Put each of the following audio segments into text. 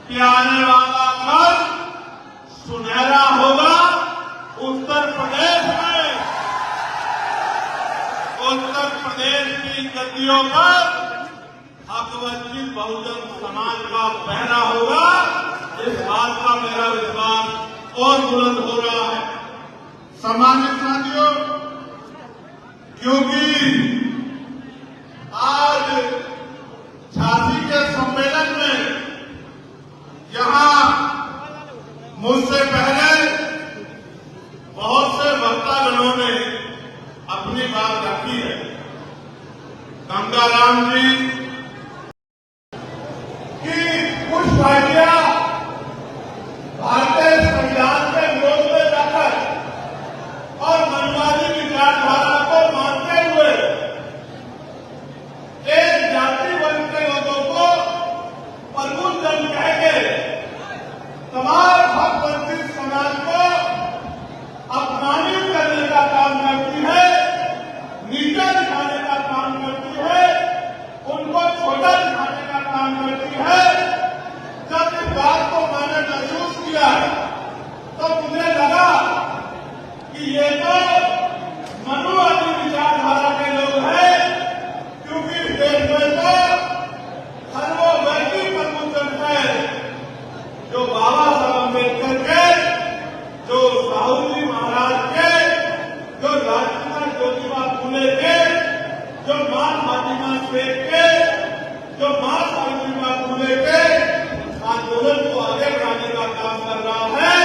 कि आने वाला कल सुनहरा होगा उत्तर प्रदेश में। उत्तर प्रदेश की गद्दियों पर हकवंचित बहुजन समाज का पहरा होगा। इस बात का मेरा विश्वास और बुलंद हो रहा है। सम्मानित साथियों, क्योंकि आज झांसी के सम्मेलन में यहां मुझसे पहले बहुत से वक्तागणों ने अपनी बात रखी है। गंगाराम जी की कुछ पार्टियां भारतीय संविधान के विरोध में जाकर और मनवादी विचारधारा को मानते हुए एक जाति वर्ग के लोगों को प्रभुत्व जन कह के तमाम हक वंचित समाज को अपमानित करने का काम करती है, नीचा दिखाने का काम करती है, उनको छोटा दिखाने का काम करती है। जब इस बात को मैंने महसूस किया तो मुझे लगा कि ये तो मनुवादी विचारधारा के लोग हैं, क्योंकि इस देश में तो हर वो व्यक्ति प्रबुद्धन है जो बाबा साहब अम्बेडकर के, जो साहू जी महाराज के, जो राजकुमार ज्योतिबा फूले के, जो मां फातिमा शेख के, जो मां सावित्रीबाई फूले के आंदोलन को आगे बढ़ाने का काम कर रहा है।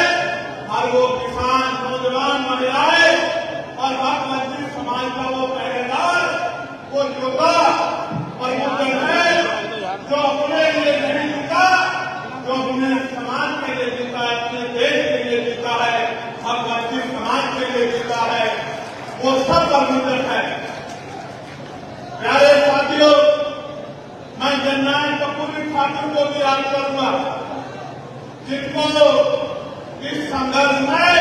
हर वो किसान, नौजवान, महिलाएं और हक वंचित समाज का वो पहरेदार, वो योद्धा और युद्धन है जो अपने लिए नहीं जीता, जो अपने समाज के लिए जीता है, अपने देश के लिए जीता है, हक वंचित समाज के लिए जीता है, वो सब प्रबुद्धन है। प्यारे साथियों, मैं जननायक कपूरी ठाकुर को भी याद करूंगा, जिनको इस संघर्ष में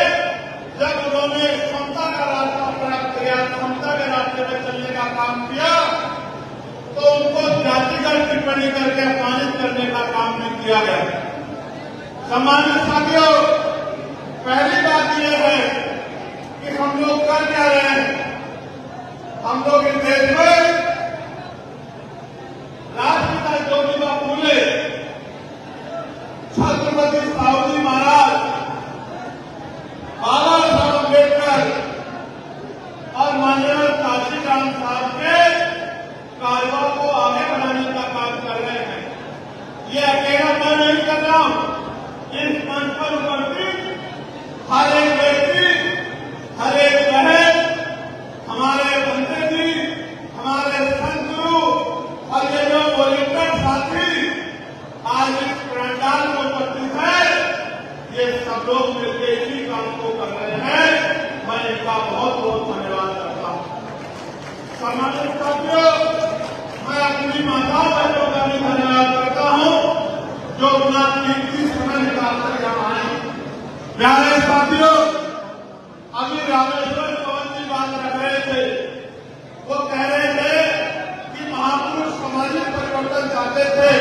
जब उन्होंने समता का रास्ता प्राप्त किया, समता के रास्ते में चलने का काम किया, तो उनको जातिगत टिप्पणी करके अपमानित करने का काम नहीं किया गया। सम्मानित साथियों, पहली बात यह है कि हम लोग कर क्या रहे हैं। हम लोग इस देश में राष्ट्रपिता ज्योतिबा फूले, छत्रपति साहू जी महाराज, बाबा साहब अम्बेडकर और माननीय काशीराम साहब के कारवा को आगे बढ़ाने का काम कर रहे हैं। ये अकेला मैं नहीं कर रहा हूं। इस मंच पर उपस्थित हर एक व्यक्ति, हर एक बहन, हमारे बंदे जी, हमारे संत गुरु और ये जो वॉलंटियर साथी आज इस पंडाल में उपस्थित है, ये सब लोग मिलकर इसी काम को कर रहे हैं। मैं इनका बहुत बहुत धन्यवाद करता हूं। सम्मानित साथियों, मैं अपनी माता बहनों का भी धन्यवाद करता हूं जो अपना कीमती समय निकालकर यहाँ आए। प्यारे साथियों, अभी रामेश्वर पवन जी बात कर रहे थे। वो कह रहे थे कि महापुरुष सामाजिक परिवर्तन चाहते थे।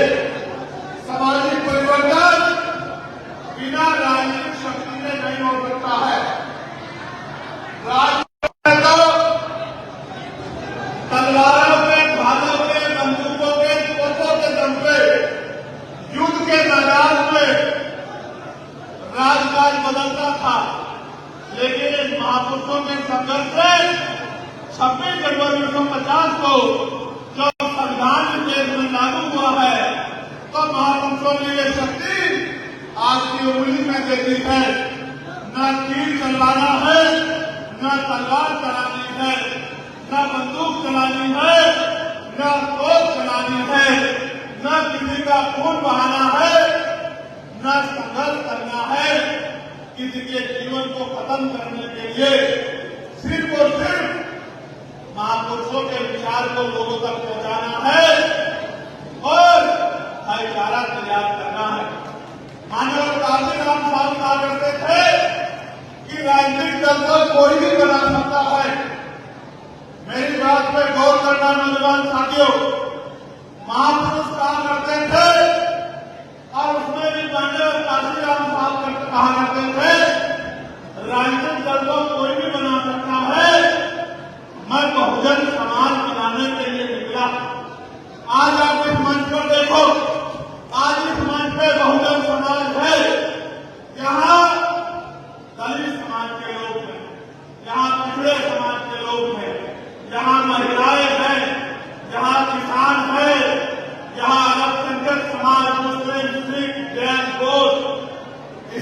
सामाजिक परिवर्तन बिना राजनीतिक शक्ति में नहीं हो सकता है। राजनीति तो तलवारों पे, भालों पे, बंदूकों के, तोपों के दम पे युद्ध के मैदान में राजकाज बदलता था, लेकिन इन महापुरुषों के संघर्ष से 26 जनवरी 1950 को जो संविधान देश में लागू हुआ है, तो महापुरुषों ने ये शक्ति आज की उंगली में दे दी है। न तीर चलवाना है, न तलवार चलानी है, न बंदूक चलानी है, न तोप चलानी है, न किसी का खून बहाना है, न संघर्ष करना है। किसी के जीवन को खत्म करने के लिए सिर्फ और सिर्फ महापुरुषों के विचार को लोगों तक पहुंचाना है और भाईचारा तैयार करना है। माननीय काशीराम साहब कहा करते थे कि राजनीतिक दल को कोई भी बना सकता है। मेरी बात पे गौर करना नौजवान साथियों। महापुरुष कहा करते थे और उसमें भी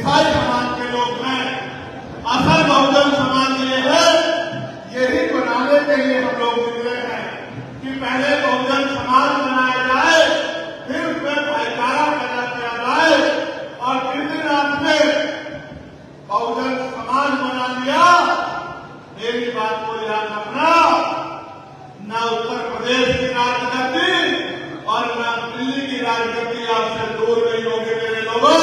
ईसाई समाज के लोग हैं। असल बहुजन समाज ये है, यही बनाने के लिए हम लोग निकले हैं कि पहले बहुजन समाज बनाया जाए, फिर उसमें भाईचारा पैदा किया जाए। और जिस दिन आपने बहुजन समाज बना लिया, मेरी बात को याद रखना, न उत्तर प्रदेश की राजगद्दी और न दिल्ली की राजगद्दी आपसे दूर नहीं होगी मेरे लोगों।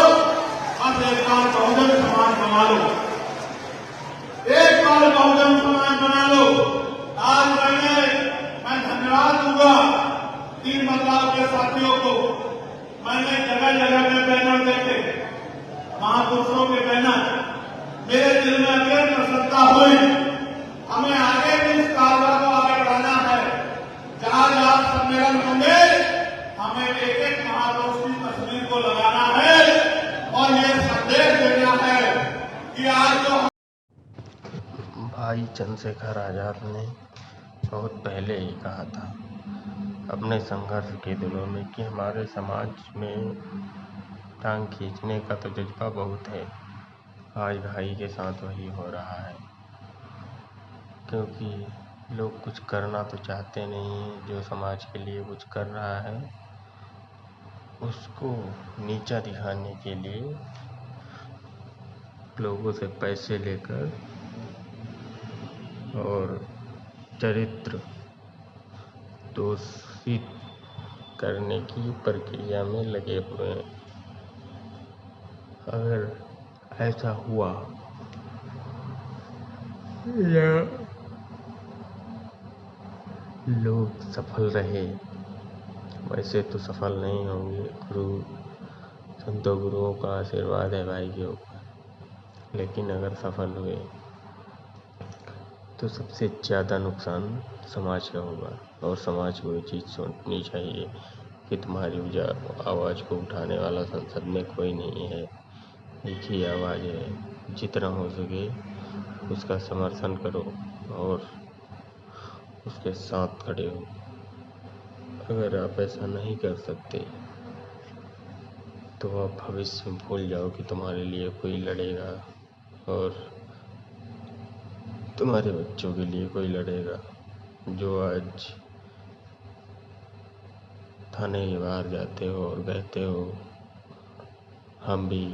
अब एक बार बहुजन समाज बना लो, एक बार बहुजन समाज बना लो। आज मैं धन्यवाद दूंगा तीन बदलाव के साथियों को। मैंने जगह जगह में बैनर देखे, महापुरुषों के बैनर, मेरे दिल में अत्यंत प्रसन्नता हुई। हमें आगे भी इस कार्य को आगे बढ़ाना है। जहां जहां सम्मेलन होंगे, हमें एक एक महापुरुष की तस्वीर को लगाना है और ये संदेश देना है कि आज जो भाई चंद्रशेखर आजाद ने बहुत पहले ही कहा था अपने संघर्ष के दिनों में कि हमारे समाज में टांग खींचने का तो जज्बा बहुत है। आज भाई के साथ वही हो रहा है, क्योंकि लोग कुछ करना तो चाहते नहीं हैं। जो समाज के लिए कुछ कर रहा है उसको नीचा दिखाने के लिए लोगों से पैसे लेकर और चरित्र दूषित करने की प्रक्रिया में लगे हुए हैं। अगर ऐसा हुआ या लोग सफल रहे, वैसे तो सफल नहीं होंगे, संतों गुरुओं का आशीर्वाद है भाई के ऊपर, लेकिन अगर सफल हुए तो सबसे ज़्यादा नुकसान समाज का होगा। और समाज को ये चीज़ सोचनी चाहिए कि तुम्हारी आवाज़ को उठाने वाला संसद में कोई नहीं है, एक ही आवाज़ है। जितना हो सके उसका समर्थन करो और उसके साथ खड़े हो। अगर आप ऐसा नहीं कर सकते तो आप भविष्य में भूल जाओ कि तुम्हारे लिए कोई लड़ेगा और तुम्हारे बच्चों के लिए कोई लड़ेगा। जो आज थाने के बाहर जाते हो और कहते हो हम भी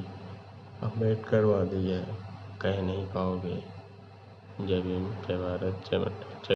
अम्बेडकरवादी है, कह नहीं पाओगे। जय भीम, जय भारत, जय माता।